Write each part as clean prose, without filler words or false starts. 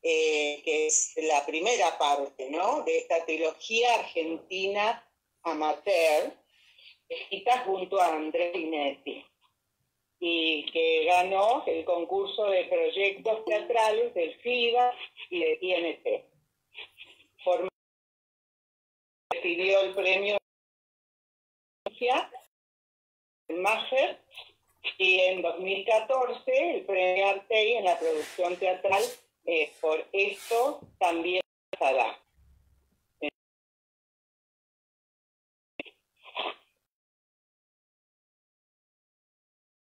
que es la primera parte, ¿no?, de esta trilogía argentina amateur, escrita junto a Andrés Linetti, y que ganó el concurso de proyectos teatrales del FIBA y de INT. Recibió el premio Mager y en 2014 el premio Artey en la producción teatral. Por esto también se da.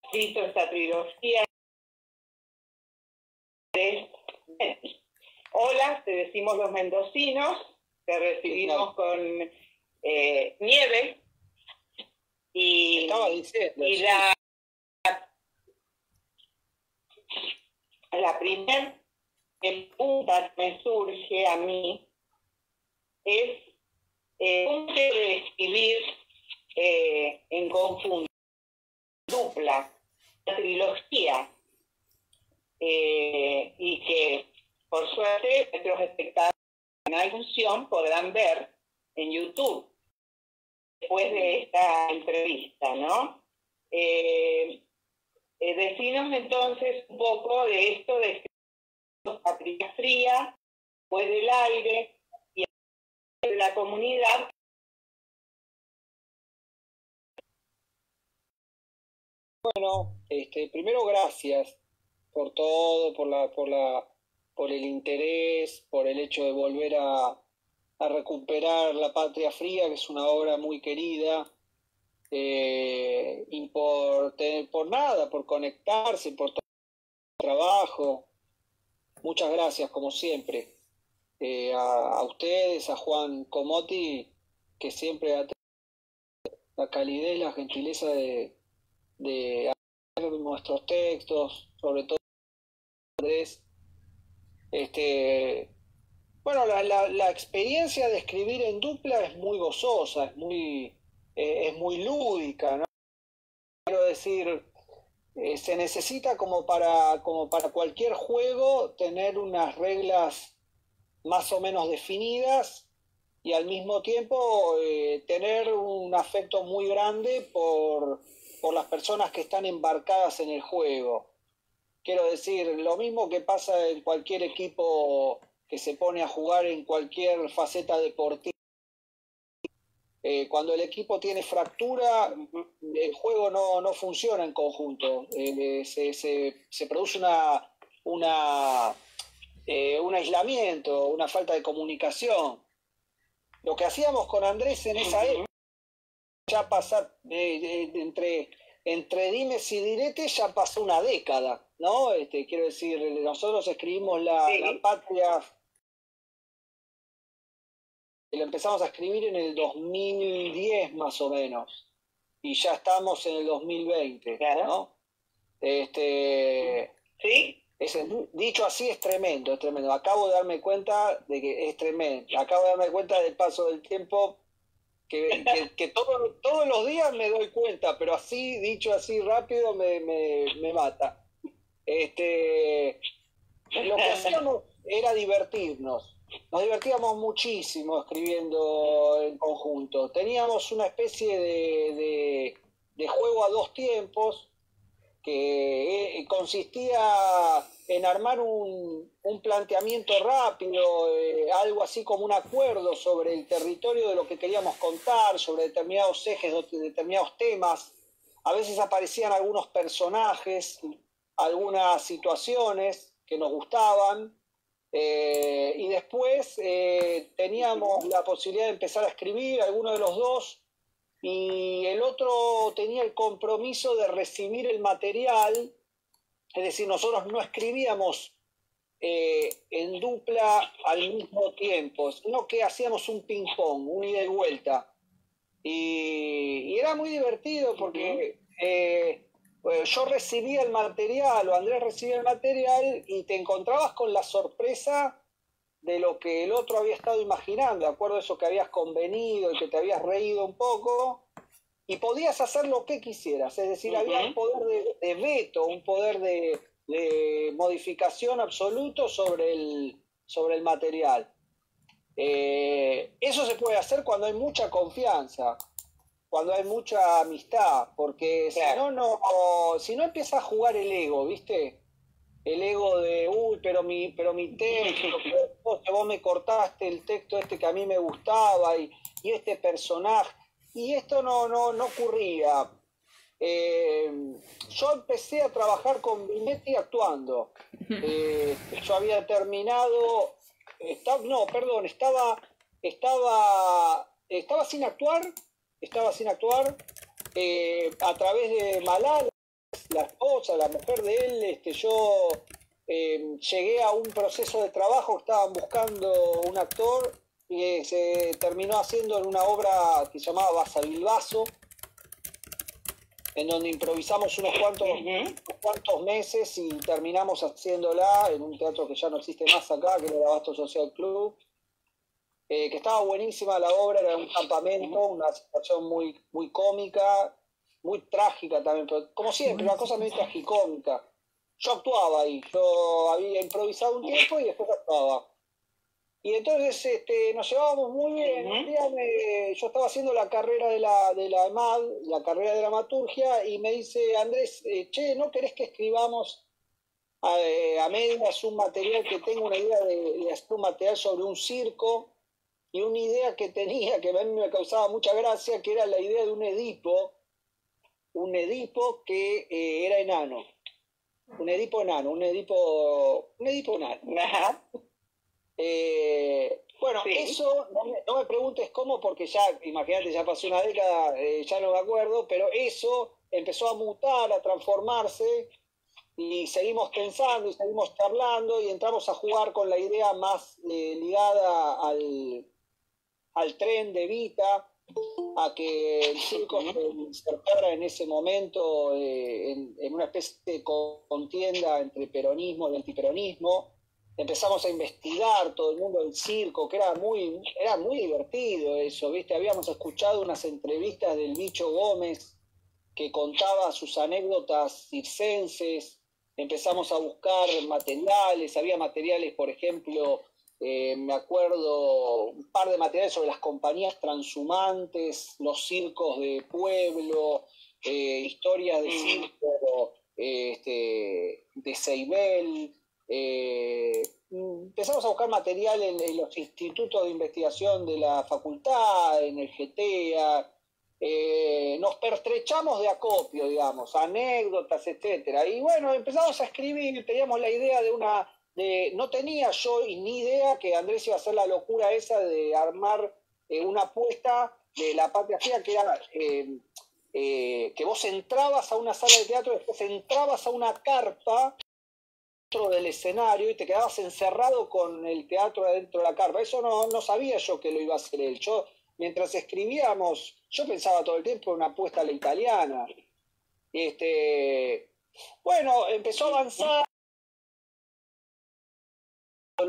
Escrito esta trilogía. Hola, te decimos los mendocinos, te recibimos con nieve y la primera pregunta que me surge a mí es cómo se debe escribir en conjunto, dupla, la trilogía, y que por suerte nuestros espectadores en la función podrán ver en YouTube después de esta entrevista, ¿no? Decinos entonces un poco de esto de Patria Fría, después del aire y de la comunidad. Bueno, primero gracias por todo, por el interés, por el hecho de volver a recuperar La Patria Fría, que es una obra muy querida, y por nada, por conectarse, por todo el trabajo. Muchas gracias, como siempre, a ustedes, a Juan Comotti, que siempre ha tenido la calidez, la gentileza de hacer nuestros textos, sobre todo Andrés. Bueno, la experiencia de escribir en dupla es muy gozosa, es muy lúdica, ¿no? Quiero decir, se necesita como para cualquier juego tener unas reglas más o menos definidas y al mismo tiempo tener un afecto muy grande por las personas que están embarcadas en el juego. Quiero decir, lo mismo que pasa en cualquier equipo que se pone a jugar en cualquier faceta deportiva. Cuando el equipo tiene fractura, el juego no funciona en conjunto. Se produce un aislamiento, una falta de comunicación. Lo que hacíamos con Andrés en esa época, ya pasar entre dimes y diretes, ya pasó una década, ¿no? Quiero decir, nosotros escribimos La Patria, lo empezamos a escribir en el 2010 más o menos, y ya estamos en el 2020, ¿no? ¿Sí? Dicho así es tremendo, es tremendo. Acabo de darme cuenta de que es tremendo. Acabo de darme cuenta del paso del tiempo, que todos los días me doy cuenta, pero así, dicho así rápido, me mata. Lo que hacíamos era divertirnos. Nos divertíamos muchísimo escribiendo en conjunto. Teníamos una especie de juego a dos tiempos que consistía en armar un planteamiento rápido, algo así como un acuerdo sobre el territorio de lo que queríamos contar, sobre determinados ejes, determinados temas. A veces aparecían algunos personajes, algunas situaciones que nos gustaban, y después teníamos la posibilidad de empezar a escribir, alguno de los dos, y el otro tenía el compromiso de recibir el material. Es decir, nosotros no escribíamos en dupla al mismo tiempo, sino que hacíamos un ping-pong, un ida y vuelta. Y era muy divertido porque yo recibía el material, o Andrés recibía el material, y te encontrabas con la sorpresa de lo que el otro había estado imaginando, de acuerdo a eso que habías convenido y que te habías reído un poco, y podías hacer lo que quisieras. Es decir, había un poder de veto, un poder de modificación absoluto sobre sobre el material. Eso se puede hacer cuando hay mucha confianza, cuando hay mucha amistad, porque claro, si no empieza a jugar el ego, ¿viste? El ego de, uy, pero mi texto, que vos me cortaste el texto este que a mí me gustaba y este personaje, y esto no ocurría. Yo empecé a trabajar con Binetti actuando. Yo había terminado, estaba sin actuar, a través de Malala, la esposa, la mujer de él. Yo llegué a un proceso de trabajo, estaban buscando un actor y se terminó haciendo en una obra que se llamaba Basavilbaso, en donde improvisamos unos cuantos meses y terminamos haciéndola en un teatro que ya no existe más acá, que era el Abasto Social Club, que estaba buenísima la obra, era un campamento, una situación muy, muy cómica, muy trágica también, pero como siempre, una cosa muy tragicómica. Yo actuaba ahí, yo había improvisado un tiempo y después actuaba. Y entonces nos llevábamos muy bien. Un día yo estaba haciendo la carrera de la EMAD, la carrera de dramaturgia, y me dice Andrés, che, ¿no querés que escribamos a medias un material? Que tengo una idea de hacer un material sobre un circo, y una idea que tenía, que a mí me causaba mucha gracia, que era la idea de un Edipo que era enano. Un Edipo enano. Ajá. Bueno, sí. Eso no me preguntes cómo, porque ya, imagínate, ya pasó una década, ya no me acuerdo, pero eso empezó a mutar, a transformarse, y seguimos pensando y seguimos charlando y entramos a jugar con la idea más ligada al tren de Vita, a que el circo se insertara en ese momento en una especie de contienda entre peronismo y antiperonismo. Empezamos a investigar todo el mundo del circo, que era muy divertido eso, ¿viste? Habíamos escuchado unas entrevistas del Bicho Gómez que contaba sus anécdotas circenses. Empezamos a buscar materiales, había materiales, por ejemplo, me acuerdo un par de materiales sobre las compañías transhumantes, los circos de pueblo, historias de circo de Ceibel. Empezamos a buscar material en los institutos de investigación de la facultad, en el GETEA. Nos pertrechamos de acopio, digamos, anécdotas, etcétera. Y bueno, empezamos a escribir, teníamos la idea no tenía yo ni idea que Andrés iba a hacer la locura esa de armar una apuesta de La Patria Fría, que era que vos entrabas a una sala de teatro, después entrabas a una carpa dentro del escenario y te quedabas encerrado con el teatro adentro de la carpa. Eso no sabía yo que lo iba a hacer él. Mientras escribíamos, yo pensaba todo el tiempo en una apuesta a la italiana. Bueno, empezó a avanzar yo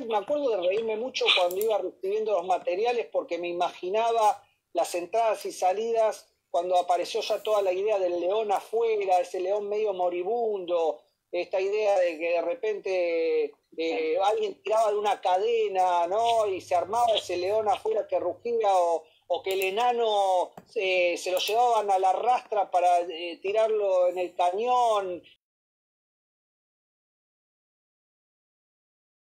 me acuerdo de reírme mucho cuando iba recibiendo los materiales, porque me imaginaba las entradas y salidas cuando apareció ya toda la idea del león afuera, ese león medio moribundo, esta idea de que de repente alguien tiraba de una cadena, ¿no? Y se armaba ese león afuera que rugía, o que el enano se lo llevaban a la rastra para tirarlo en el cañón,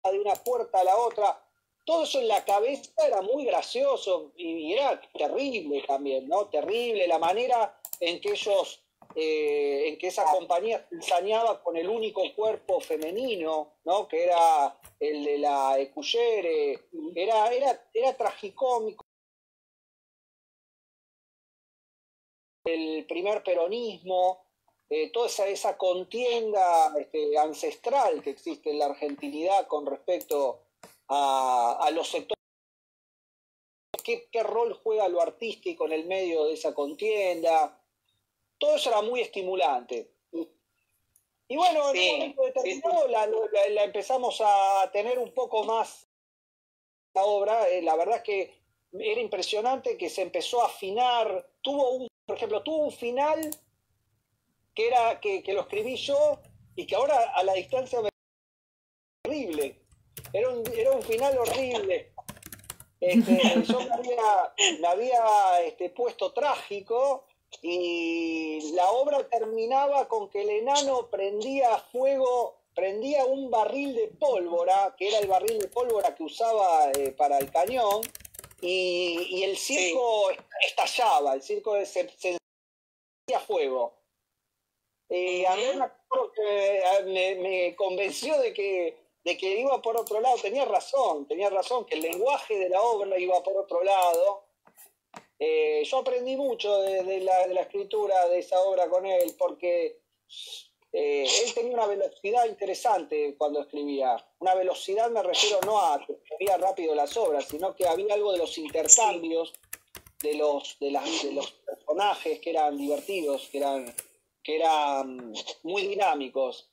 de una puerta a la otra. Todo eso en la cabeza era muy gracioso y era terrible también, ¿no? Terrible la manera en que ellos, en que esa compañía ensañaba con el único cuerpo femenino, ¿no? Que era el de la Ecuyere. Era tragicómico. El primer peronismo, toda esa contienda ancestral que existe en la argentinidad con respecto a los sectores. ¿Qué rol juega lo artístico en el medio de esa contienda? Todo eso era muy estimulante. Y bueno, en un momento determinado la empezamos a tener un poco más la obra. La verdad es que era impresionante que se empezó a afinar. Por ejemplo, tuvo un final que lo escribí yo y que ahora a la distancia horrible. Era un final horrible. Yo me había puesto trágico y la obra terminaba con que el enano prendía un barril de pólvora, que era el barril de pólvora que usaba para el cañón, y el circo estallaba, el circo se encendía fuego. A mí me convenció de que iba por otro lado. Tenía razón, que el lenguaje de la obra iba por otro lado. Yo aprendí mucho de la escritura de esa obra con él, porque él tenía una velocidad interesante cuando escribía. Una velocidad me refiero no a que escribía rápido las obras, sino que había algo de los intercambios de los personajes que eran divertidos, que eran muy dinámicos.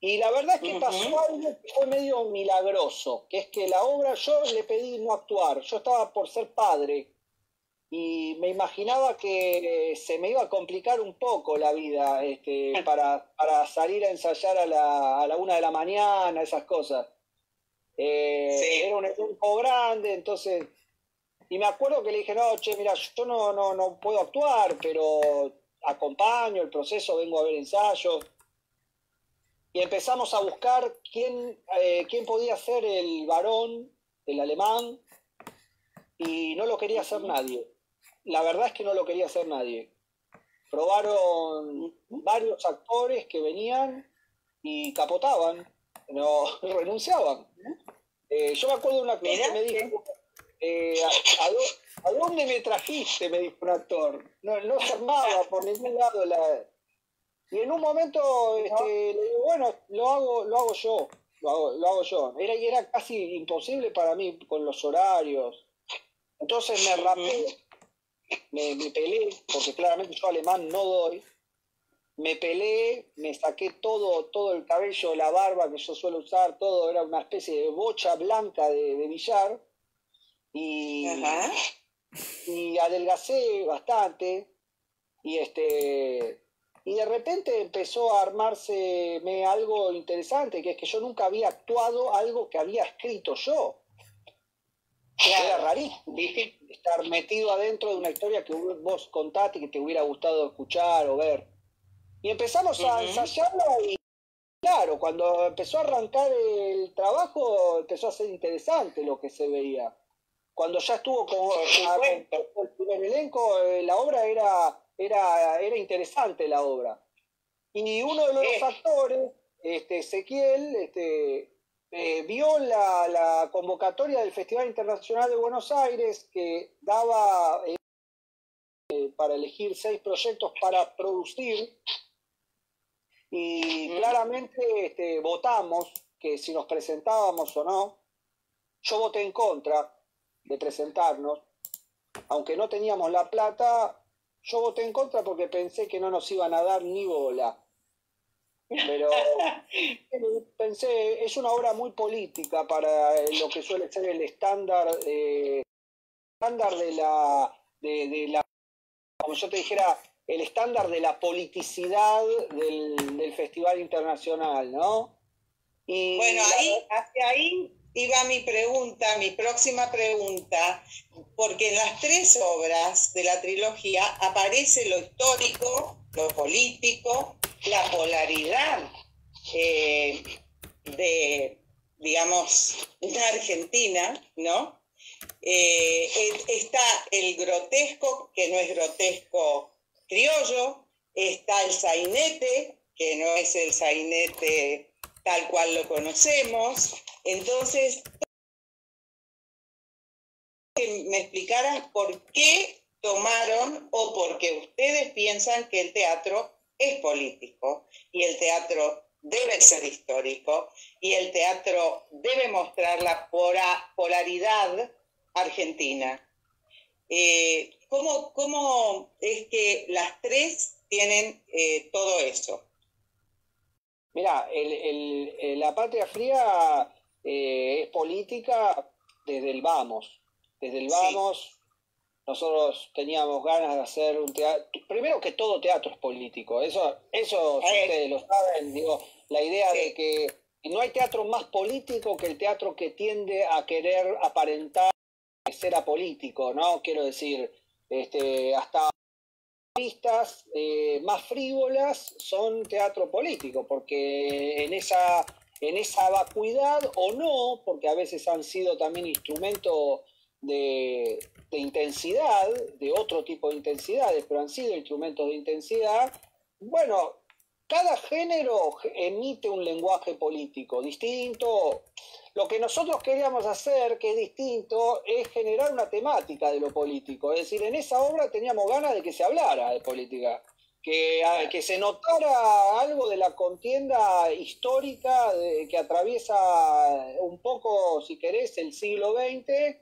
Y la verdad es que pasó algo que fue medio milagroso, que es que la obra, yo le pedí no actuar, yo estaba por ser padre y me imaginaba que se me iba a complicar un poco la vida para salir a ensayar a la 1 de la mañana, esas cosas. Era un elenco grande, entonces... Y me acuerdo que le dije, no, che, mira, yo no puedo actuar, pero acompaño el proceso, vengo a ver ensayos. Y empezamos a buscar quién podía ser el varón, el alemán, y no lo quería hacer nadie. La verdad es que no lo quería hacer nadie. Probaron varios actores que venían y capotaban, no renunciaban. Yo me acuerdo de un actor que me dijo, ¿a dónde me trajiste? Me dijo un actor. No se armaba por ningún lado Y en un momento le digo, bueno, lo hago yo. Lo hago yo. Era casi imposible para mí con los horarios. Entonces me rapé, me pelé, porque claramente yo alemán no doy. Me pelé, me saqué todo el cabello, la barba que yo suelo usar, todo, era una especie de bocha blanca de billar. Y adelgacé bastante. Y de repente empezó a armarse algo interesante, que es que yo nunca había actuado algo que había escrito yo. Claro. Era rarísimo estar metido adentro de una historia que vos contaste y que te hubiera gustado escuchar o ver. Y empezamos a ensayarla y claro, cuando empezó a arrancar el trabajo empezó a ser interesante lo que se veía. Cuando ya estuvo con el primer elenco, la obra era interesante la obra. Y uno de los actores, Ezequiel, vio la convocatoria del Festival Internacional de Buenos Aires que daba para elegir 6 proyectos para producir y claramente votamos que si nos presentábamos o no. Yo voté en contra de presentarnos, aunque no teníamos la plata. Yo voté en contra porque pensé que no nos iban a dar ni bola. Pero pensé, es una obra muy política para lo que suele ser el estándar de la, como yo te dijera, el estándar de la politicidad del Festival Internacional, ¿no? Y bueno, hacia ahí iba mi próxima pregunta, porque en las 3 obras de la trilogía aparece lo histórico, lo político, la polaridad de, digamos, una Argentina, ¿no? Está el grotesco, que no es grotesco criollo, está el sainete, que no es el sainete tal cual lo conocemos. Entonces, que me explicaran por qué tomaron o por qué ustedes piensan que el teatro es político y el teatro debe ser histórico y el teatro debe mostrar la polaridad argentina. ¿Cómo es que las 3 tienen todo eso? Mirá, la Patria Fría es política desde el vamos. Desde el vamos, nosotros teníamos ganas de hacer un teatro. Primero que todo teatro es político, eso ustedes lo saben. Digo, la idea de que Y no hay teatro más político que el teatro que tiende a querer aparentar ser apolítico, ¿no? Quiero decir, hasta pistas más frívolas son teatro político, porque en esa vacuidad o no, porque a veces han sido también instrumento de intensidad, de otro tipo de intensidades, pero han sido instrumentos de intensidad, bueno, cada género emite un lenguaje político distinto. Lo que nosotros queríamos hacer, que es distinto, es generar una temática de lo político. Es decir, en esa obra teníamos ganas de que se hablara de política, que se notara algo de la contienda histórica que atraviesa un poco, si querés, el siglo XX,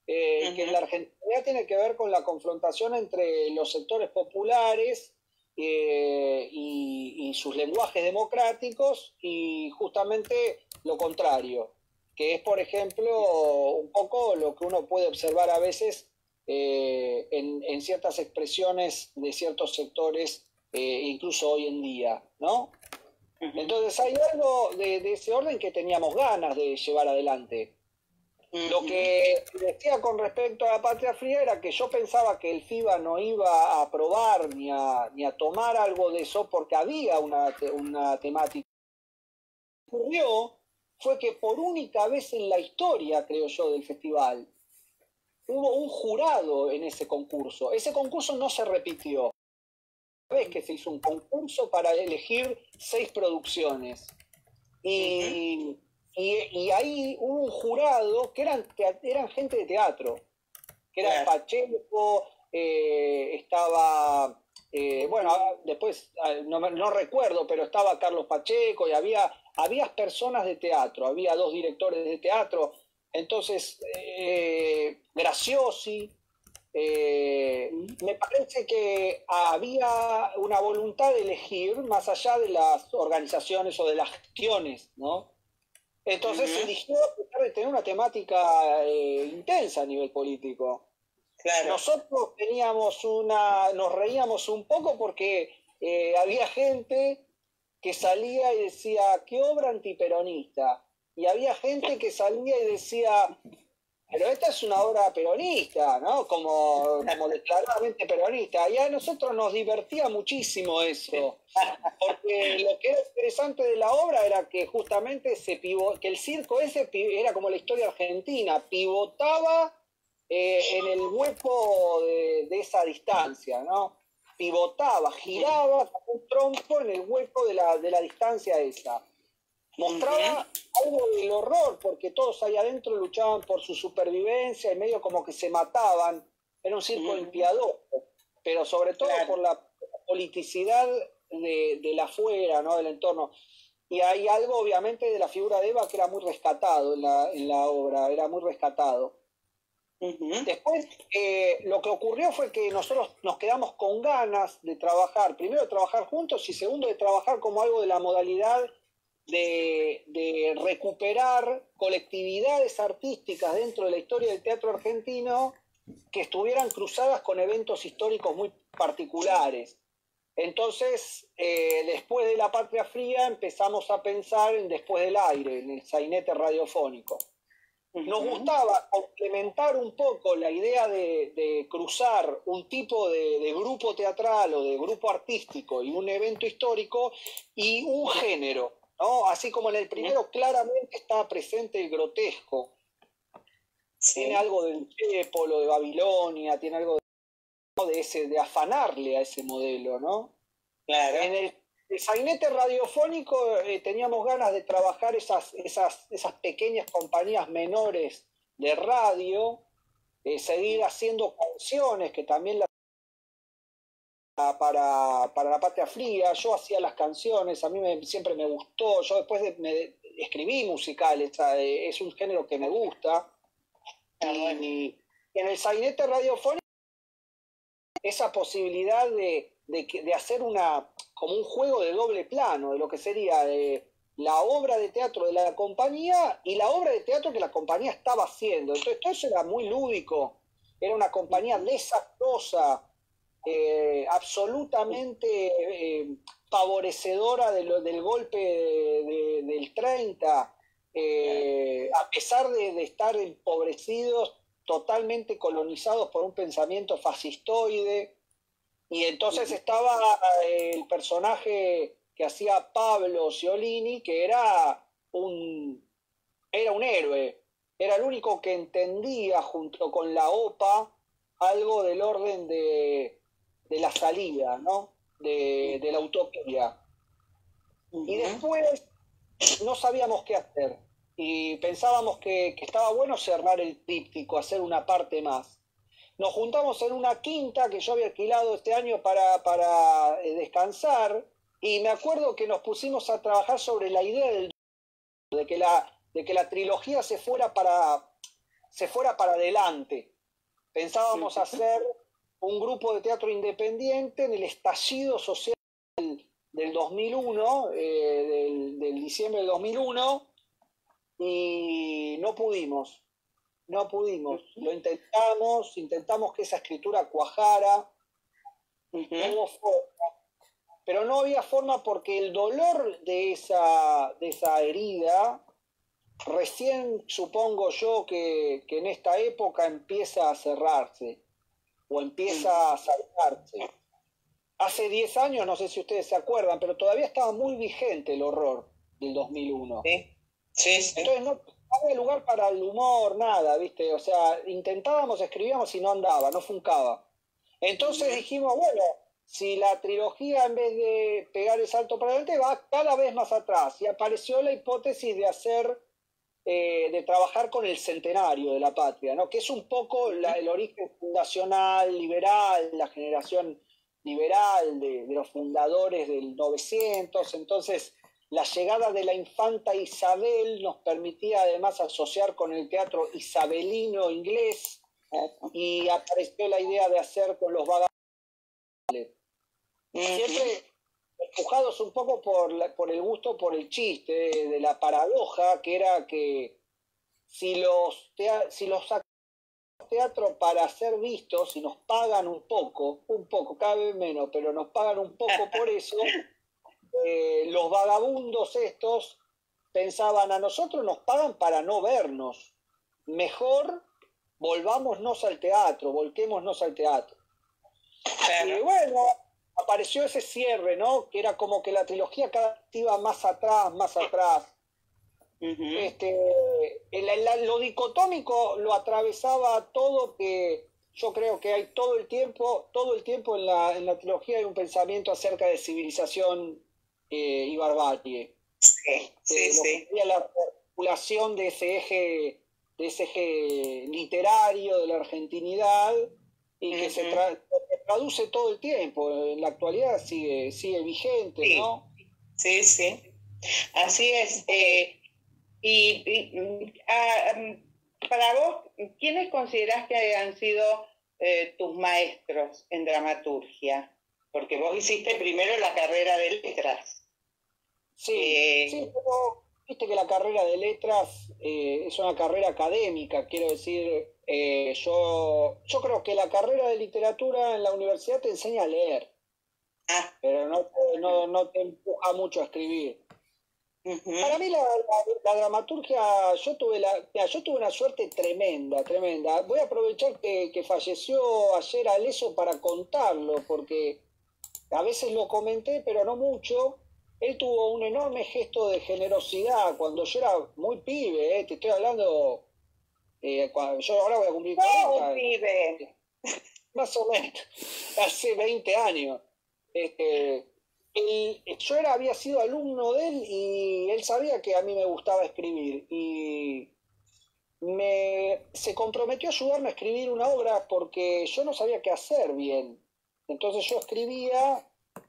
que en la Argentina tiene que ver con la confrontación entre los sectores populares y sus lenguajes democráticos, y justamente lo contrario, que es, por ejemplo, un poco lo que uno puede observar a veces en ciertas expresiones de ciertos sectores, incluso hoy en día, ¿no? Entonces hay algo de ese orden que teníamos ganas de llevar adelante. Lo que decía con respecto a la Patria Fría era que yo pensaba que el FIBA no iba a aprobar ni a tomar algo de eso, porque había una temática. Lo que ocurrió fue que por única vez en la historia, creo yo, del festival, hubo un jurado en ese concurso. Ese concurso no se repitió. Una vez que se hizo un concurso para elegir 6 producciones. Y ahí hubo un jurado que eran gente de teatro, que era Pacheco, estaba, bueno, después no recuerdo, pero estaba Carlos Pacheco, y había personas de teatro, había 2 directores de teatro, entonces Graciosi, me parece que había una voluntad de elegir más allá de las organizaciones o de las gestiones, ¿no? Entonces se eligió a pesar de tener una temática intensa a nivel político. Claro. Nosotros nos reíamos un poco porque había gente que salía y decía, qué obra antiperonista. Y había gente que salía y decía, pero esta es una obra peronista, ¿no? Como declaradamente peronista. Y a nosotros nos divertía muchísimo eso, porque lo que era interesante de la obra era que justamente que el circo ese era como la historia argentina, pivotaba en el hueco de esa distancia, ¿no? Pivotaba, giraba como un trompo en el hueco de la distancia esa. Mostraba algo del horror, porque todos ahí adentro luchaban por su supervivencia y medio como que se mataban. Era un circo impiadoso, pero sobre todo por la politicidad del afuera, ¿no? Del entorno. Y hay algo, obviamente, de la figura de Eva que era muy rescatado en la obra, era muy rescatado. Después, lo que ocurrió fue que nosotros nos quedamos con ganas de trabajar, primero de trabajar juntos y segundo de trabajar como algo de la modalidad de recuperar colectividades artísticas dentro de la historia del teatro argentino que estuvieran cruzadas con eventos históricos muy particulares. Entonces, después de la Patria Fría empezamos a pensar en Después del Aire, en el sainete radiofónico. Nos gustaba complementar un poco la idea de cruzar un tipo de grupo teatral o de grupo artístico y un evento histórico y un género, ¿no? Así como en el primero claramente está presente el grotesco. Sí. Tiene algo del Chépolo, de Babilonia, tiene algo de afanarle a ese modelo, ¿no? Claro. En el sainete radiofónico teníamos ganas de trabajar esas pequeñas compañías menores de radio, seguir haciendo canciones que también para la Patria Fría. Yo hacía las canciones, a mí siempre me gustó, yo después escribí musicales, es un género que me gusta. Y en el sainete radiofónico esa posibilidad de hacer como un juego de doble plano, de lo que sería la obra de teatro de la compañía y la obra de teatro que la compañía estaba haciendo. Entonces todo eso era muy lúdico, era una compañía desastrosa, absolutamente favorecedora del golpe del 30, a pesar de estar empobrecidos, totalmente colonizados por un pensamiento fascistoide. Y entonces estaba el personaje que hacía Pablo Ciolini, que era un héroe, era el único que entendía junto con la OPA algo del orden de la salida, ¿no? De la utopía. Y después no sabíamos qué hacer y pensábamos que estaba bueno cerrar el tríptico, hacer una parte más. Nos juntamos en una quinta que yo había alquilado este año para descansar, y me acuerdo que nos pusimos a trabajar sobre la idea de que la trilogía se fuera para adelante. Pensábamos hacer un grupo de teatro independiente en el estallido social del 2001, del diciembre del 2001, y no pudimos. Lo intentamos que esa escritura cuajara, no hubo forma, pero no había forma porque el dolor de esa herida, recién supongo yo que en esta época empieza a cerrarse o empieza a saltarse. Hace 10 años, no sé si ustedes se acuerdan, pero todavía estaba muy vigente el horror del 2001. Sí. Entonces no había lugar para el humor, nada, ¿viste? O sea, intentábamos, escribíamos y no andaba, no funcaba. Entonces dijimos, bueno, si la trilogía en vez de pegar el salto para adelante va cada vez más atrás. Y apareció la hipótesis de hacer, de trabajar con el centenario de la patria, ¿no? Que es un poco el origen fundacional, liberal, la generación liberal de los fundadores del 900. Entonces, la llegada de la infanta Isabel nos permitía además asociar con el teatro isabelino inglés, y apareció la idea de hacer con los vagabundos. Siempre empujados un poco por el gusto por el chiste, de la paradoja, que era que si los teatro para ser vistos, si nos pagan un poco, cada vez menos, pero nos pagan un poco por eso, los vagabundos estos pensaban, a nosotros nos pagan para no vernos, mejor volvámonos al teatro, volquémonos al teatro. Y bueno, apareció ese cierre, ¿no? Que era como que la trilogía cada vez iba más atrás. Lo dicotómico lo atravesaba todo, que yo creo que hay todo el tiempo en la trilogía hay un pensamiento acerca de civilización y barbarie. Sí. La articulación de ese eje literario de la argentinidad, y que se traduce todo el tiempo. En la actualidad sigue vigente, ¿no? Sí. Así es. Para vos, ¿quiénes considerás que han sido tus maestros en dramaturgia? Porque vos hiciste primero la carrera de letras. Sí, pero viste que la carrera de letras es una carrera académica, quiero decir, yo creo que la carrera de literatura en la universidad te enseña a leer, pero no te empuja mucho a escribir. Para mí la dramaturgia, yo tuve una suerte tremenda. Voy a aprovechar que falleció ayer Aleso para contarlo, porque a veces lo comenté, pero no mucho. Él tuvo un enorme gesto de generosidad cuando yo era muy pibe, te estoy hablando, cuando yo ahora voy a cumplir 40. Pibe. Más o menos, hace 20 años. Yo había sido alumno de él, y él sabía que a mí me gustaba escribir, y se comprometió a ayudarme a escribir una obra porque yo no sabía qué hacer bien. Entonces yo escribía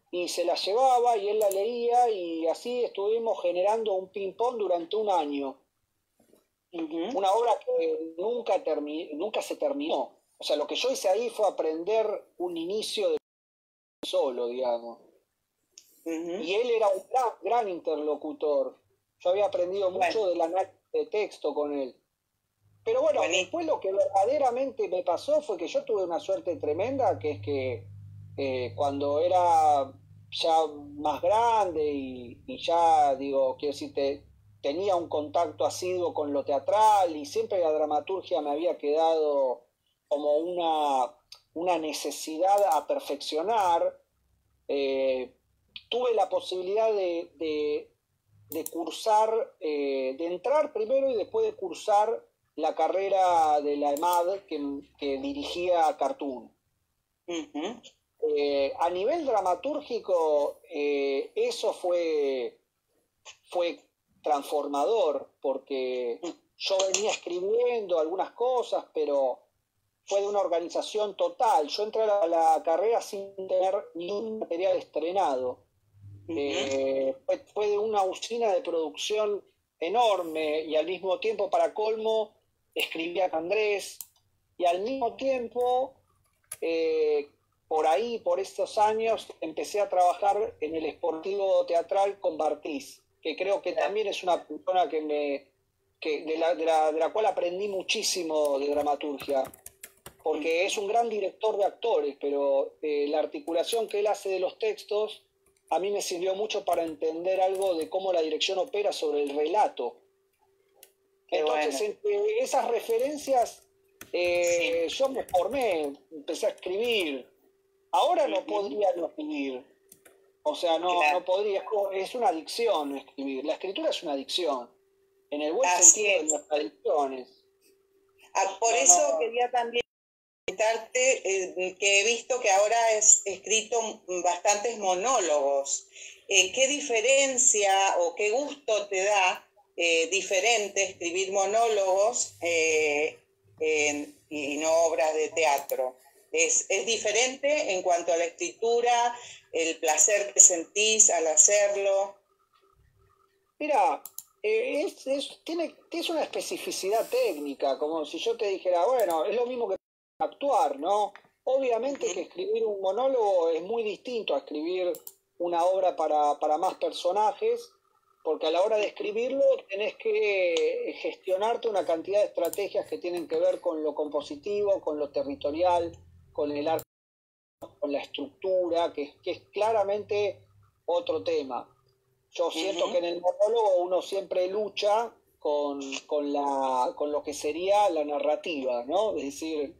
y se la llevaba y él la leía, y así estuvimos generando un ping-pong durante un año. Una obra que nunca se terminó. O sea, lo que yo hice ahí fue aprender un inicio de solo, digamos. Y él era un gran interlocutor. Yo había aprendido mucho del análisis de texto con él. Pero bueno, después lo que verdaderamente me pasó fue que yo tuve una suerte tremenda, que es que cuando era ya más grande y ya, digo, quiero decir, tenía un contacto asiduo con lo teatral y siempre la dramaturgia me había quedado como una necesidad a perfeccionar. Tuve la posibilidad de cursar, de entrar primero y después de cursar la carrera de la EMAD que dirigía Cartoon. Uh-huh. A nivel dramatúrgico, eso fue transformador, porque yo venía escribiendo algunas cosas, pero fue de una organización total. Yo entré a la carrera sin tener ni un material estrenado. Fue de una usina de producción enorme y al mismo tiempo, para colmo, escribía con Andrés y al mismo tiempo, por ahí, por estos años, empecé a trabajar en el Sportivo Teatral con Bartiz, que creo que también es una persona de la cual aprendí muchísimo de dramaturgia, porque es un gran director de actores, pero la articulación que él hace de los textos a mí me sirvió mucho para entender algo de cómo la dirección opera sobre el relato. Entonces, entre esas referencias, yo me formé, empecé a escribir. Ahora no podría no escribir. O sea, no podría, es una adicción escribir. La escritura es una adicción, en el buen sentido de las adicciones. Por eso quería también comentarte que he visto que ahora has escrito bastantes monólogos. ¿Qué diferencia o qué gusto te da diferente escribir monólogos y no obras de teatro? ¿Es diferente en cuanto a la escritura, el placer que sentís al hacerlo? Mira, es una especificidad técnica, como si yo te dijera, bueno, es lo mismo que actuar, ¿no? Obviamente que escribir un monólogo es muy distinto a escribir una obra para más personajes, porque a la hora de escribirlo tenés que gestionarte una cantidad de estrategias que tienen que ver con lo compositivo, con lo territorial, con el arte, con la estructura, que es claramente otro tema. Yo siento que en el monólogo uno siempre lucha con lo que sería la narrativa, ¿no? Es decir,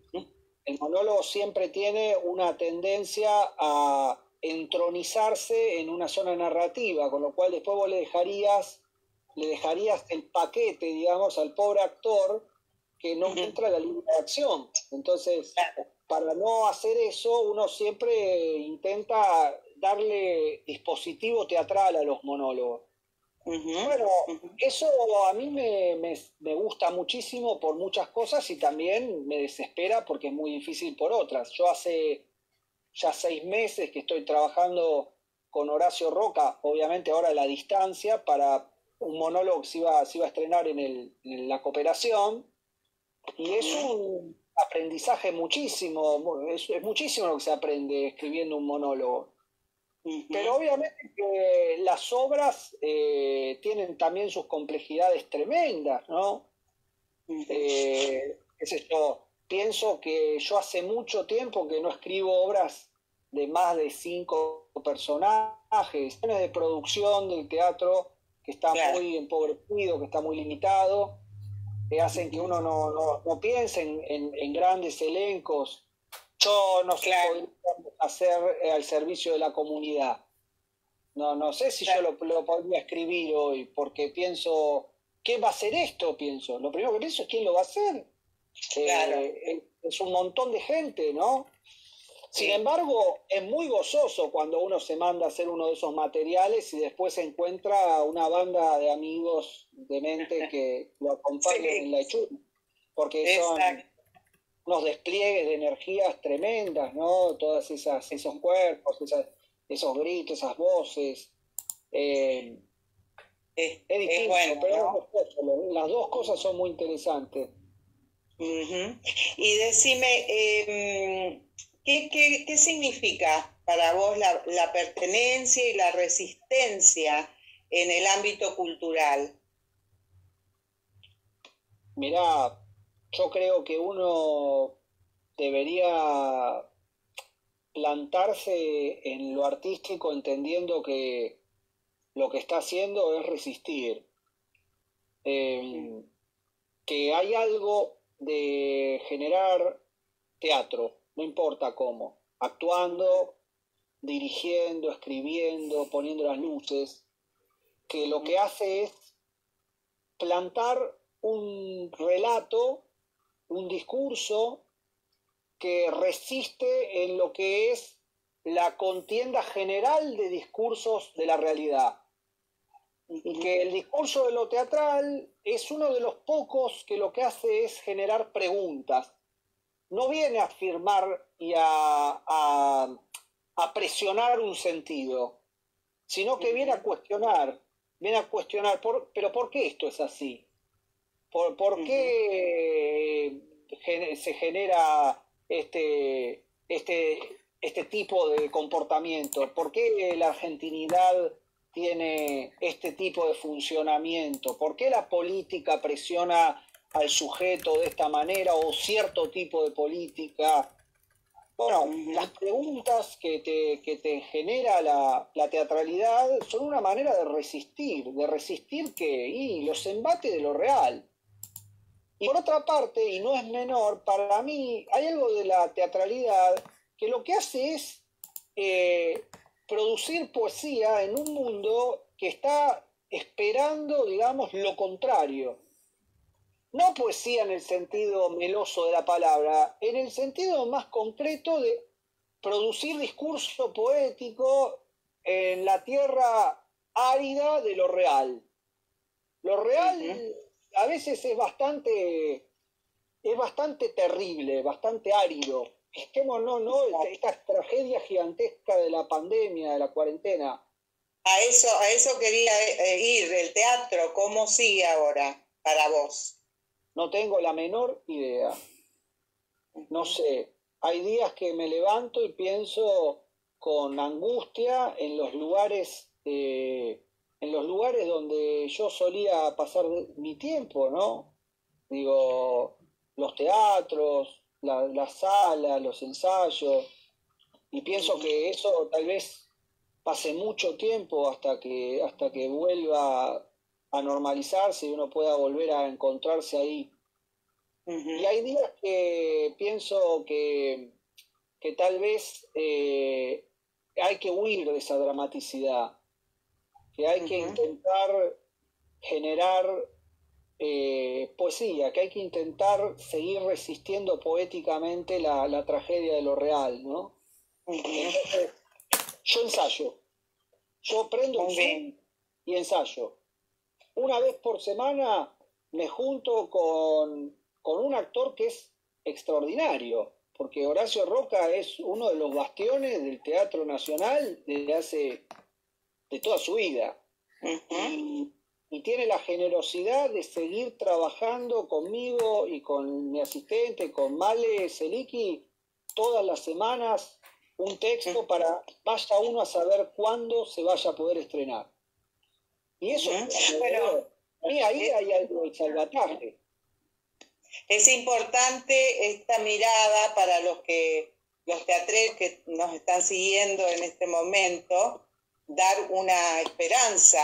el monólogo siempre tiene una tendencia a entronizarse en una zona narrativa, con lo cual después vos le dejarías el paquete, digamos, al pobre actor que no entra en la línea de acción. Entonces, para no hacer eso, uno siempre intenta darle dispositivo teatral a los monólogos. Bueno, eso a mí me gusta muchísimo por muchas cosas y también me desespera porque es muy difícil por otras. Yo hace ya 6 meses que estoy trabajando con Horacio Roca, obviamente ahora a la distancia, para un monólogo que se iba a estrenar en la Cooperación, y es un aprendizaje muchísimo, es muchísimo lo que se aprende escribiendo un monólogo. Pero obviamente que las obras tienen también sus complejidades tremendas, ¿no? Qué sé yo, pienso que yo hace mucho tiempo que no escribo obras de más de 5 personajes, de producción del teatro que está muy empobrecido, que está muy limitado, que hacen que uno no piense en grandes elencos. Yo no sé podría hacer al servicio de la comunidad. No sé si yo lo podría escribir hoy, porque pienso, ¿qué va a hacer esto? Pienso. Lo primero que pienso es quién lo va a hacer. Es un montón de gente, ¿no? Sin embargo, es muy gozoso cuando uno se manda a hacer uno de esos materiales y después se encuentra una banda de amigos de mente que lo acompañan en la hechura, porque son unos despliegues de energías tremendas, ¿no? Todas esos cuerpos, esos gritos, esas voces. Es difícil, bueno, pero ¿no? Las dos cosas son muy interesantes. Y decime, ¿qué significa para vos la pertenencia y la resistencia en el ámbito cultural? Mirá, yo creo que uno debería plantarse en lo artístico entendiendo que lo que está haciendo es resistir. Que hay algo de generar teatro, no importa cómo, actuando, dirigiendo, escribiendo, poniendo las luces, que lo que hace es plantar un relato, un discurso que resiste en lo que es la contienda general de discursos de la realidad. Y que el discurso de lo teatral es uno de los pocos que lo que hace es generar preguntas. No viene a afirmar y a presionar un sentido, sino que viene a cuestionar, pero ¿por qué esto es así? ¿Por qué se genera este tipo de comportamiento? ¿Por qué la argentinidad tiene este tipo de funcionamiento? ¿Por qué la política presiona al sujeto de esta manera o cierto tipo de política? Bueno, las preguntas que te genera la teatralidad son una manera de resistir que y los embates de lo real. Y por otra parte, y no es menor, para mí hay algo de la teatralidad que lo que hace es producir poesía en un mundo que está esperando, digamos, lo contrario. No poesía en el sentido meloso de la palabra, en el sentido más concreto de producir discurso poético en la tierra árida de lo real. Lo real a veces es bastante terrible, bastante árido. Esta tragedia gigantesca de la pandemia, de la cuarentena. A eso quería ir, el teatro, ¿cómo sigue ahora para vos? No tengo la menor idea. No sé. Hay días que me levanto y pienso con angustia en los lugares donde yo solía pasar mi tiempo, ¿no? Digo, los teatros, las salas, los ensayos, y pienso que eso tal vez pase mucho tiempo hasta que vuelva a normalizarse y uno pueda volver a encontrarse ahí. Y hay días que pienso que tal vez hay que huir de esa dramaticidad, que hay que intentar generar poesía, que hay que intentar seguir resistiendo poéticamente la tragedia de lo real, ¿no? Entonces, yo ensayo, yo prendo un Zoom y ensayo. Una vez por semana me junto con un actor que es extraordinario, porque Horacio Roca es uno de los bastiones del Teatro Nacional de toda su vida. Y tiene la generosidad de seguir trabajando conmigo y con mi asistente, con Male Seliki, todas las semanas un texto para vaya uno a saber cuándo se vaya a poder estrenar. Y eso, ahí hay algo de salvataje. Es importante esta mirada para los teatreros que nos están siguiendo en este momento, dar una esperanza,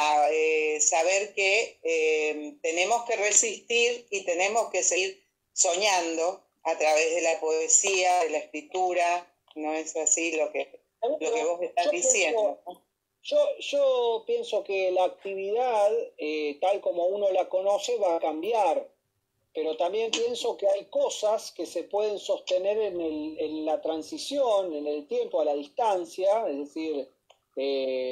saber que tenemos que resistir y tenemos que seguir soñando a través de la poesía, de la escritura. ¿No es así lo que vos estás diciendo? Yo pienso que la actividad, tal como uno la conoce, va a cambiar, pero también pienso que hay cosas que se pueden sostener en la transición, en el tiempo, a la distancia, es decir,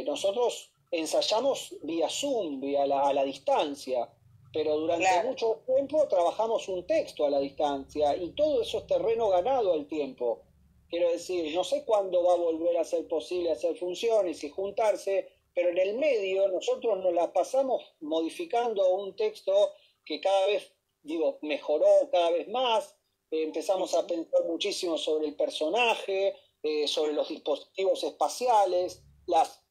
nosotros ensayamos vía Zoom, a la distancia, pero durante mucho tiempo trabajamos un texto a la distancia y todo eso es terreno ganado al tiempo. Quiero decir, no sé cuándo va a volver a ser posible hacer funciones y juntarse, pero en el medio nosotros nos la pasamos modificando un texto que cada vez, mejoró cada vez más. Empezamos a pensar muchísimo sobre el personaje, sobre los dispositivos espaciales, las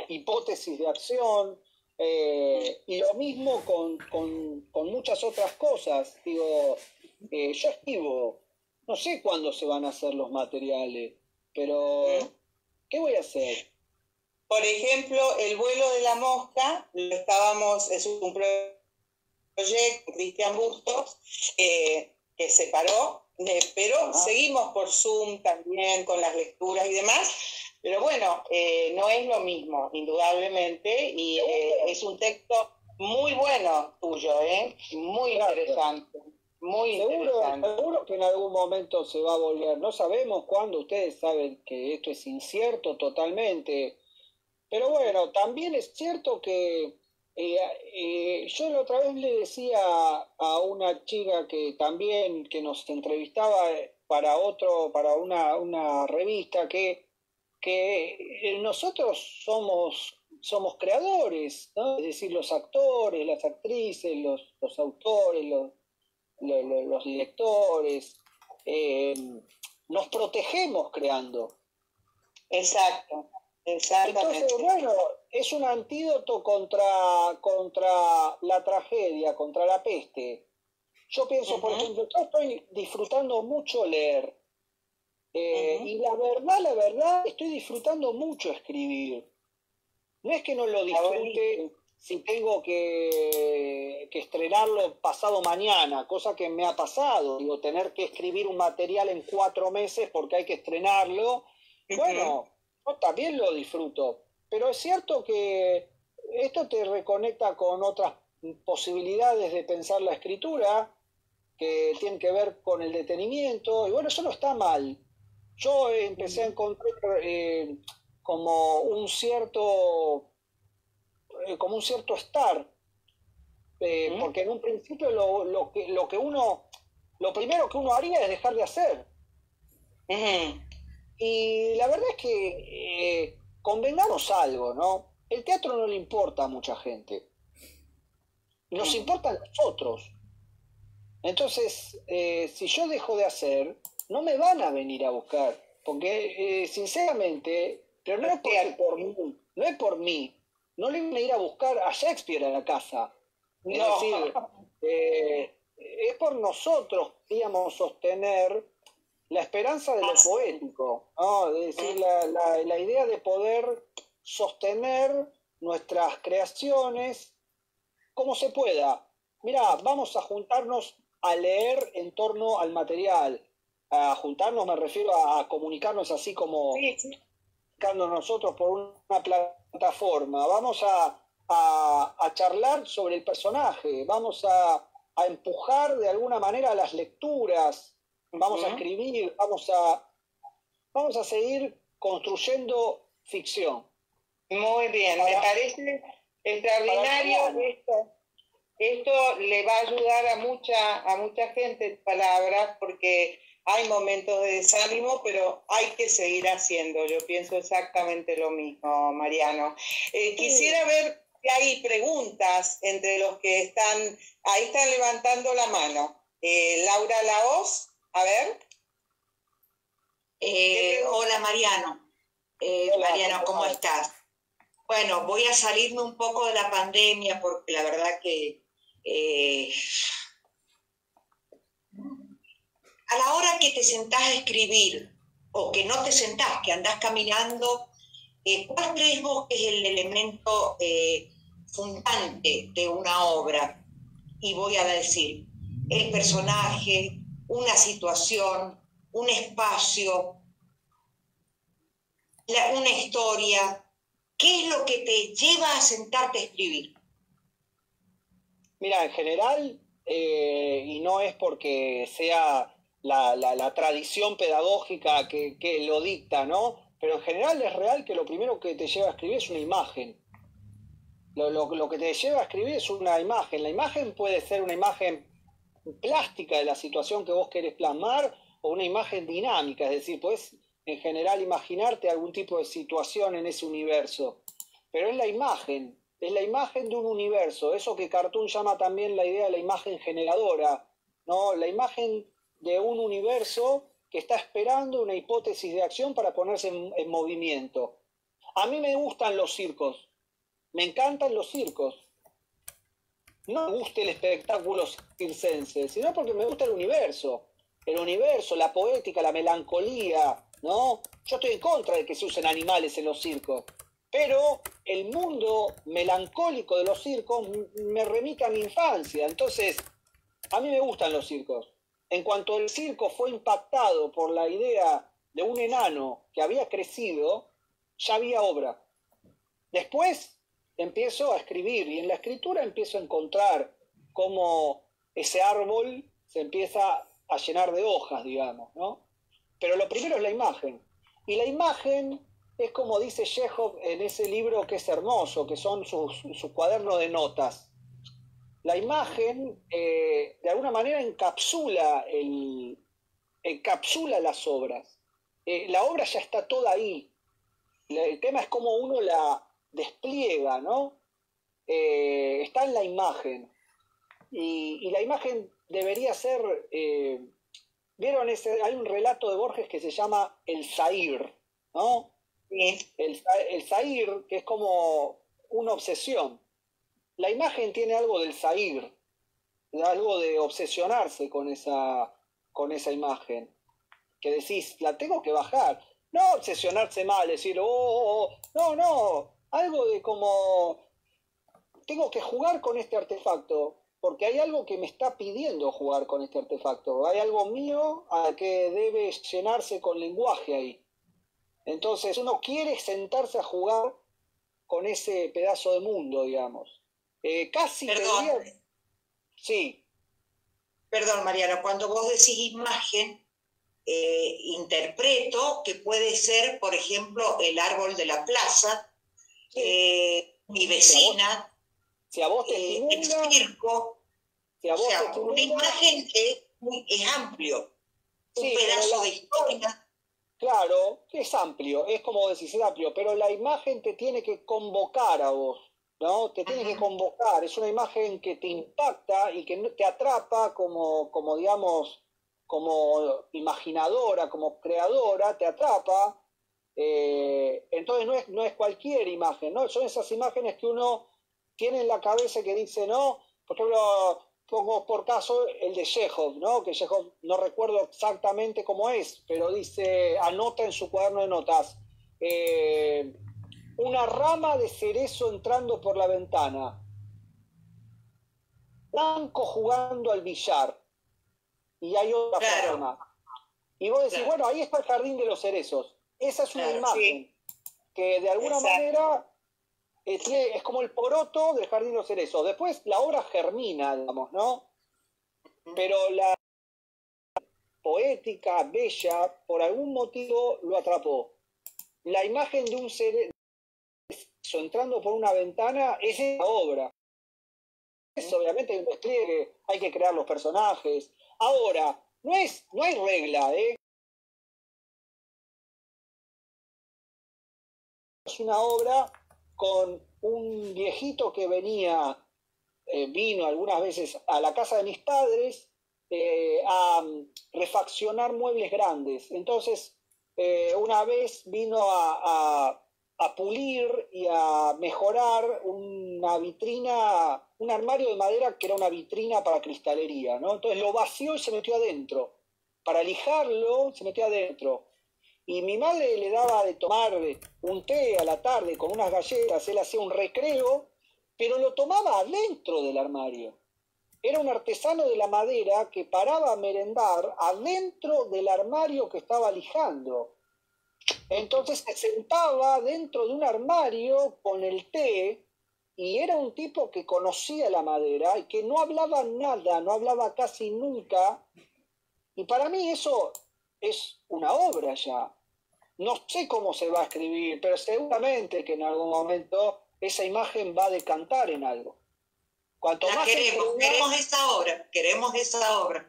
hipótesis de acción, y lo mismo con muchas otras cosas. Yo escribo, no sé cuándo se van a hacer los materiales, pero ¿qué voy a hacer? Por ejemplo, El vuelo de la mosca, es un proyecto, Cristian Bustos, que se paró, pero seguimos por Zoom también con las lecturas y demás, pero bueno, no es lo mismo, indudablemente, y es un texto muy bueno tuyo, muy interesante. Muy interesante. Seguro que en algún momento se va a volver. No sabemos cuándo, ustedes saben que esto es incierto totalmente. Pero bueno, también es cierto que yo la otra vez le decía a una chica que también que nos entrevistaba para una revista que nosotros somos creadores, ¿no? Es decir, los actores, las actrices, los autores, los directores, nos protegemos creando. Exacto, exactamente. Entonces, bueno, es un antídoto contra la tragedia, contra la peste. Yo pienso, por ejemplo, yo estoy disfrutando mucho leer. Y la verdad, estoy disfrutando mucho escribir. No es que no lo disfrute si tengo que estrenarlo pasado mañana, cosa que me ha pasado. Digo, tener que escribir un material en 4 meses porque hay que estrenarlo. Bueno, yo también lo disfruto. Pero es cierto que esto te reconecta con otras posibilidades de pensar la escritura que tienen que ver con el detenimiento. Y bueno, eso no está mal. Yo empecé a encontrar como un cierto estar, porque en un principio lo primero que uno haría es dejar de hacer. Y la verdad es que convengamos algo, ¿no? El teatro no le importa a mucha gente, nos importa a nosotros. Entonces, si yo dejo de hacer, no me van a venir a buscar, porque sinceramente, pero no es por mí, no es por mí, no le van a ir a buscar a Shakespeare a la casa. Es decir, es por nosotros, digamos, sostener la esperanza de lo poético, ¿no? Es decir, la idea de poder sostener nuestras creaciones como se pueda. Mirá, vamos a juntarnos a leer en torno al material. A juntarnos me refiero a comunicarnos así como comunicando nosotros por una plataforma. Vamos a charlar sobre el personaje, vamos a empujar de alguna manera las lecturas, vamos a escribir, vamos a seguir construyendo ficción. Muy bien, me parece extraordinario esto. Esto le va a ayudar a mucha gente, palabras, porque hay momentos de desánimo, pero hay que seguir haciendo. Yo pienso exactamente lo mismo, Mariano. Quisiera ver si hay preguntas entre los que están levantando la mano. Laura Laos, a ver. Hola, Mariano. Mariano, ¿cómo estás? Bueno, voy a salirme un poco de la pandemia porque la verdad que a la hora que te sentás a escribir o que no te sentás, que andás caminando, ¿cuál crees vos que es el elemento fundante de una obra? Y voy a decir, el personaje, una situación, un espacio, una historia. ¿Qué es lo que te lleva a sentarte a escribir? Mira, en general, y no es porque sea la tradición pedagógica que lo dicta, ¿no? Pero en general es real que lo primero que te lleva a escribir es una imagen. Lo que te lleva a escribir es una imagen. La imagen puede ser una imagen plástica de la situación que vos querés plasmar o una imagen dinámica, es decir, puedes en general imaginarte algún tipo de situación en ese universo, pero es la imagen de un universo, eso que Cartoon llama también la idea de la imagen generadora, ¿no? La imagen de un universo que está esperando una hipótesis de acción para ponerse en movimiento. A mí me gustan los circos, me encantan los circos. No me gusta el espectáculo circense, sino porque me gusta el universo, la poética, la melancolía, ¿no? Yo estoy en contra de que se usen animales en los circos, pero el mundo melancólico de los circos me remite a mi infancia. Entonces, a mí me gustan los circos. En cuanto el circo fue impactado por la idea de un enano que había crecido, ya había obra. Después empiezo a escribir y en la escritura empiezo a encontrar cómo ese árbol se empieza a llenar de hojas, digamos, ¿no? Pero lo primero es la imagen. Y la imagen es como dice Chekhov en ese libro que es hermoso, que son sus cuadernos de notas. La imagen, de alguna manera, encapsula las obras. La obra ya está toda ahí. El tema es cómo uno la despliega, ¿no? Está en la imagen. Y la imagen debería ser... ¿Vieron hay un relato de Borges que se llama El Zahir, ¿no? Sí. El Zahir, que es como una obsesión. La imagen tiene algo del Zahir, algo de obsesionarse con esa imagen. Que decís, la tengo que bajar. No obsesionarse mal, decir, no, algo de como, tengo que jugar con este artefacto, porque hay algo que me está pidiendo jugar con este artefacto. Hay algo mío que debe llenarse con lenguaje ahí. Entonces uno quiere sentarse a jugar con ese pedazo de mundo, digamos. Casi Perdón. te diría... Sí. Perdón, Mariana, cuando vos decís imagen, interpreto que puede ser, por ejemplo, el árbol de la plaza, mi vecina, si a vos te el circo. Si a vos o sea, te una imagen es amplio, un pedazo de historia. Claro, es amplio, es como decís, es amplio, pero la imagen te tiene que convocar a vos, ¿no? Te tiene que convocar, es una imagen que te impacta y que te atrapa como digamos, como imaginadora, como creadora, te atrapa. Entonces no es cualquier imagen, ¿no? Son esas imágenes que uno tiene en la cabeza que dice, ¿no? Por ejemplo, pongo por caso el de Chekhov, ¿no? Que Chekhov no recuerdo exactamente cómo es, pero dice, anota en su cuaderno de notas, una rama de cerezo entrando por la ventana, blanco jugando al billar, y hay otra persona. Y vos decís, bueno, ahí está el jardín de los cerezos. Esa es una imagen que de alguna manera es como el poroto del jardín de los cerezos. Después la obra germina, digamos, ¿no? Pero la poética, bella, por algún motivo lo atrapó. La imagen de un cerezo entrando por una ventana es esa obra. Eso, obviamente hay un despliegue, hay que crear los personajes. Ahora, no hay regla, ¿eh? Es una obra con un viejito que vino algunas veces a la casa de mis padres a refaccionar muebles grandes. Entonces, una vez vino a pulir y a mejorar una vitrina, un armario de madera que era una vitrina para cristalería, ¿no? Entonces lo vació y se metió adentro. Para lijarlo, se metió adentro. Y mi madre le daba de tomar un té a la tarde con unas galletas, él hacía un recreo, pero lo tomaba adentro del armario. Era un artesano de la madera que paraba a merendar adentro del armario que estaba lijando. Entonces se sentaba dentro de un armario con el té y era un tipo que conocía la madera y que no hablaba nada, no hablaba casi nunca. Y para mí eso es una obra ya. No sé cómo se va a escribir, pero seguramente que en algún momento esa imagen va a decantar en algo. Cuanto más queremos esa obra.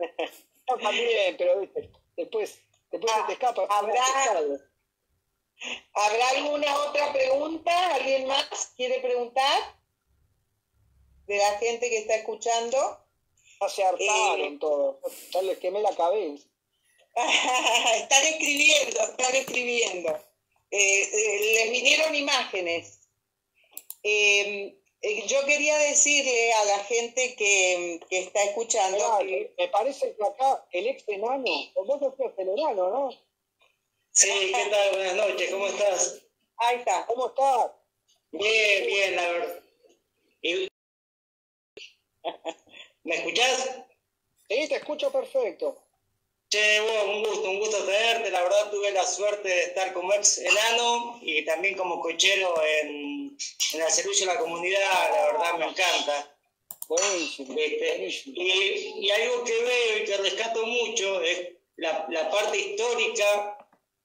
No, también, pero después se te escapa. ¿Habrá alguna otra pregunta? ¿Alguien más quiere preguntar? De la gente que está escuchando. Ya se hartaron todos. Ya les quemé la cabeza. Están escribiendo. Les vinieron imágenes. Yo quería decirle a la gente que está escuchando... Me parece que acá el ex enano, vos sos el enano, ¿no? Sí, ¿qué tal? Buenas noches, ¿cómo estás? Ahí está. ¿Cómo estás? Bien, bien, la verdad. ¿Me escuchás? Sí, te escucho perfecto. Che, vos, un gusto tenerte. La verdad tuve la suerte de estar como ex enano y también como cochero en el servicio a la comunidad. La verdad me encanta. Buenísimo. Buenísimo. Y algo que veo y que rescato mucho es la parte histórica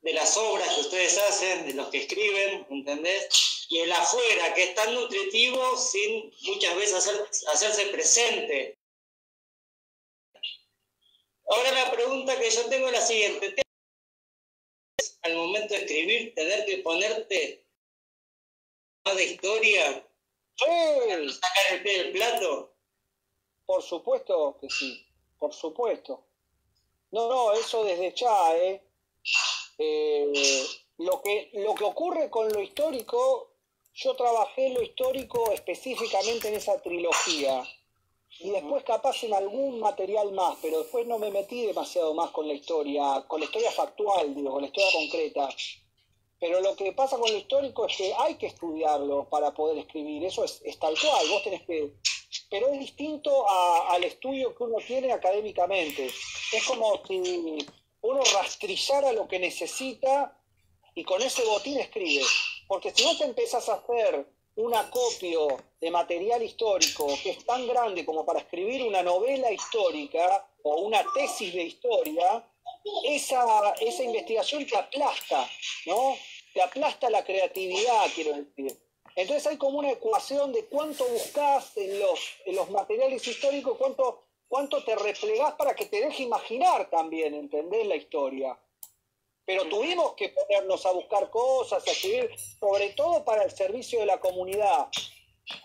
de las obras que ustedes hacen, de los que escriben, ¿entendés? Y el afuera, que es tan nutritivo sin muchas veces hacerse presente. Ahora la pregunta que yo tengo es la siguiente. Al momento de escribir, tener que ponerte más de historia, Sí, sacar el pie del plato. por supuesto que sí, por supuesto. No, eso desde ya, ¿eh? Lo que ocurre con lo histórico, yo trabajé lo histórico específicamente en esa trilogía. Y después capaz en algún material más, pero después no me metí demasiado más con la historia factual, digo, con la historia concreta. Pero lo que pasa con lo histórico es que hay que estudiarlo para poder escribir, eso es tal cual, vos tenés que... Pero es distinto al estudio que uno tiene académicamente. Es como si uno rastrillara lo que necesita y con ese botín escribe. Porque si vos te empezás a hacer un acopio de material histórico que es tan grande como para escribir una novela histórica o una tesis de historia, esa investigación te aplasta, ¿no? Te aplasta la creatividad, quiero decir. Entonces hay como una ecuación de cuánto buscas en los materiales históricos, cuánto te replegás para que te deje imaginar también, ¿entendés? La historia. Pero tuvimos que ponernos a buscar cosas, a escribir, sobre todo para el servicio de la comunidad.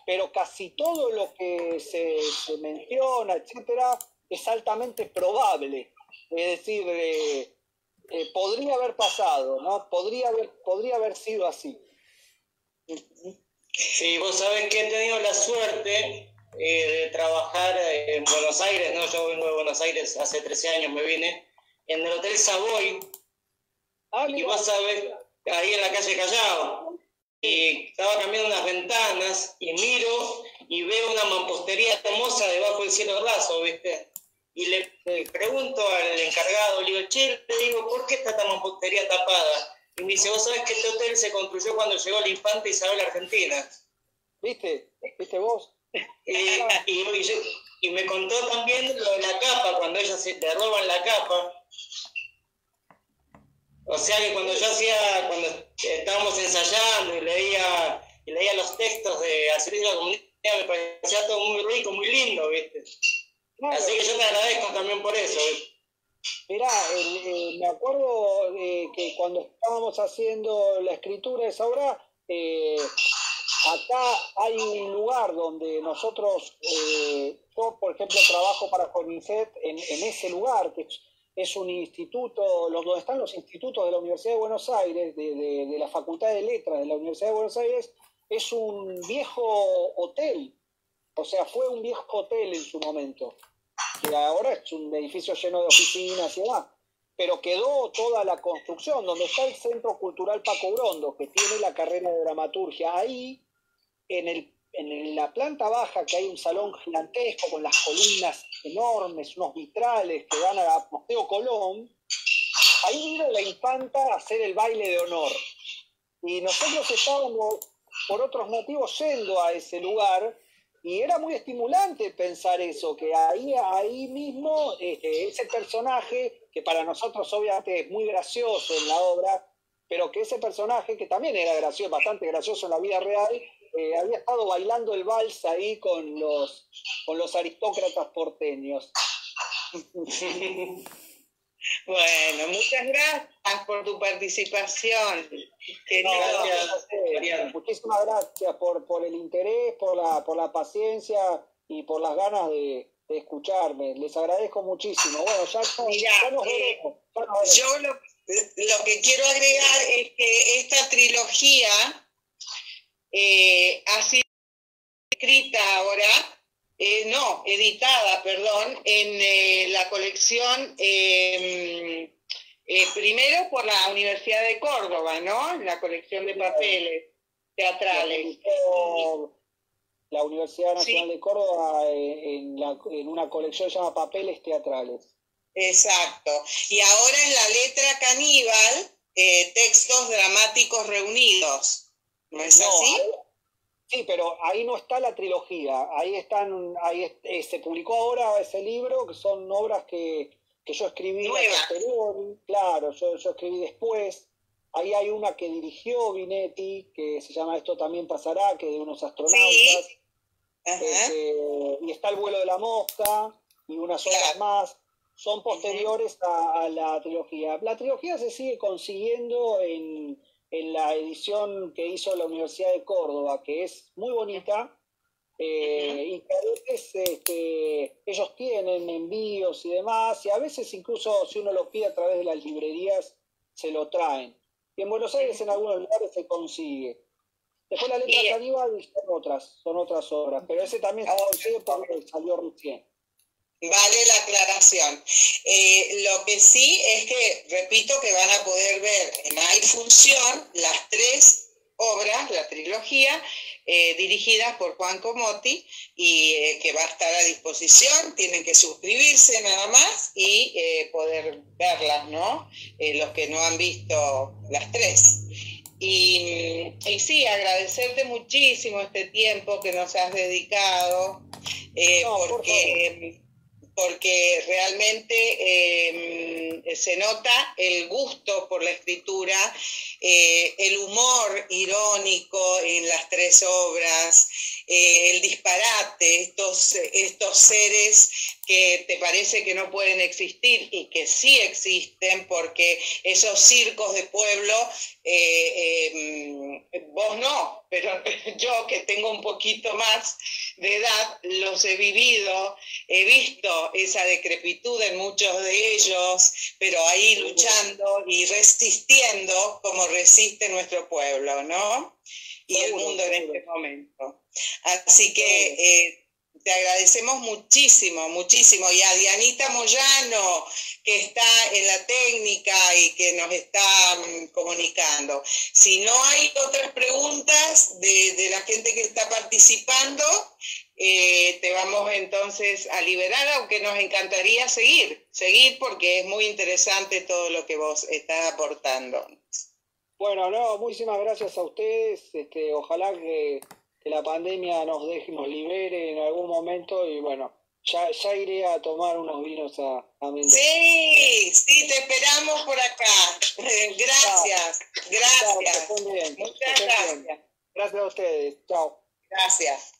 Pero casi todo lo que se menciona, etcétera, es altamente probable. Es decir, podría haber pasado, ¿no? Podría haber sido así. Sí, vos sabés que he tenido la suerte de trabajar en Buenos Aires, ¿no? Yo vengo de Buenos Aires, hace 13 años me vine, en el Hotel Savoy, y vos sabés, ahí en la calle Callao, y estaba cambiando unas ventanas, y miro y veo una mampostería hermosa debajo del cielo raso, ¿viste? Y le pregunto al encargado, le digo, che, le digo, ¿por qué está esta mampostería tapada? Y me dice, vos sabés que este hotel se construyó cuando llegó la infanta Isabel a Argentina. ¿Viste? ¿Viste vos? Y me contó también lo de la capa, cuando ella le roban la capa. O sea que cuando estábamos ensayando y leía los textos de al servicio de la comunidad, me parecía todo muy rico, muy lindo, ¿viste? Claro. Así que yo te agradezco también por eso, ¿viste? Mirá, me acuerdo que cuando estábamos haciendo la escritura de esa obra, acá hay un lugar donde nosotros, yo por ejemplo trabajo para CONICET en ese lugar, que es un instituto, donde están los institutos de la Universidad de Buenos Aires, de la Facultad de Letras de la Universidad de Buenos Aires, es un viejo hotel, o sea, fue un viejo hotel en su momento, que ahora es un edificio lleno de oficinas y demás, pero quedó toda la construcción, donde está el Centro Cultural Paco Brondo, que tiene la carrera de dramaturgia. Ahí, en la planta baja, que hay un salón gigantesco con las columnas enormes, unos vitrales que dan a Paseo Colón, ahí vino la infanta a hacer el baile de honor. Y nosotros estábamos, por otros motivos, yendo a ese lugar, y era muy estimulante pensar eso, que ahí mismo ese personaje, que para nosotros obviamente es muy gracioso en la obra, pero que ese personaje, que también era gracioso, bastante gracioso en la vida real, había estado bailando el vals ahí con los aristócratas porteños. Bueno, muchas gracias por tu participación. Gracias, muchísimas gracias por el interés, por la paciencia y por las ganas de escucharme. Les agradezco muchísimo. Bueno, ya nos veremos. Yo lo que quiero agregar es que esta trilogía ha sido editada, en la colección Primero por la Universidad de Córdoba, ¿no? La colección de papeles teatrales. La Universidad Nacional Sí. de Córdoba en una colección que se llama Papeles Teatrales. Exacto. Y ahora en La Letra Caníbal, textos dramáticos reunidos. ¿No es así? Sí, pero ahí no está la trilogía. Se publicó ahora ese libro, que son obras que yo escribí posterior. Claro, yo escribí después. Ahí hay una que dirigió Vinetti, que se llama Esto también pasará, que es de unos astronautas. Sí. Y está El vuelo de la mosca y unas obras más. Son posteriores a la trilogía. La trilogía se sigue consiguiendo en la edición que hizo la Universidad de Córdoba, que es muy bonita, y que a veces ellos tienen envíos y demás, y a veces incluso si uno lo pide a través de las librerías, se lo traen. Y en Buenos Aires en algunos lugares se consigue. Después La Letra Caníbal son otras obras, pero ese también se consigue porque salió recién. Vale la aclaración. Lo que sí es que, repito, que van a poder ver en Hay Función las 3 obras, la trilogía, dirigidas por Juan Comotti, y que va a estar a disposición. Tienen que suscribirse nada más y poder verlas, ¿no? Los que no han visto las 3. Y sí, agradecerte muchísimo este tiempo que nos has dedicado, porque realmente se nota el gusto por la escritura, el humor irónico en las 3 obras, el disparate, estos seres que te parece que no pueden existir y que sí existen, porque esos circos de pueblo, vos no, pero yo que tengo un poquito más de edad, los he vivido, he visto esa decrepitud en muchos de ellos, pero ahí luchando y resistiendo como resiste nuestro pueblo, ¿no? Y el mundo en este momento. Así que te agradecemos muchísimo, muchísimo. Y a Dianita Moyano, que está en la técnica y que nos está comunicando. Si no hay otras preguntas de la gente que está participando, te vamos entonces a liberar, aunque nos encantaría seguir porque es muy interesante todo lo que vos estás aportando. Bueno, no, muchísimas gracias a ustedes. Ojalá que la pandemia nos libere en algún momento y bueno, ya iré a tomar unos vinos a Mendoza. Sí, te esperamos por acá. Gracias. Chao, Muchas gracias. Gracias a ustedes. Chao. Gracias.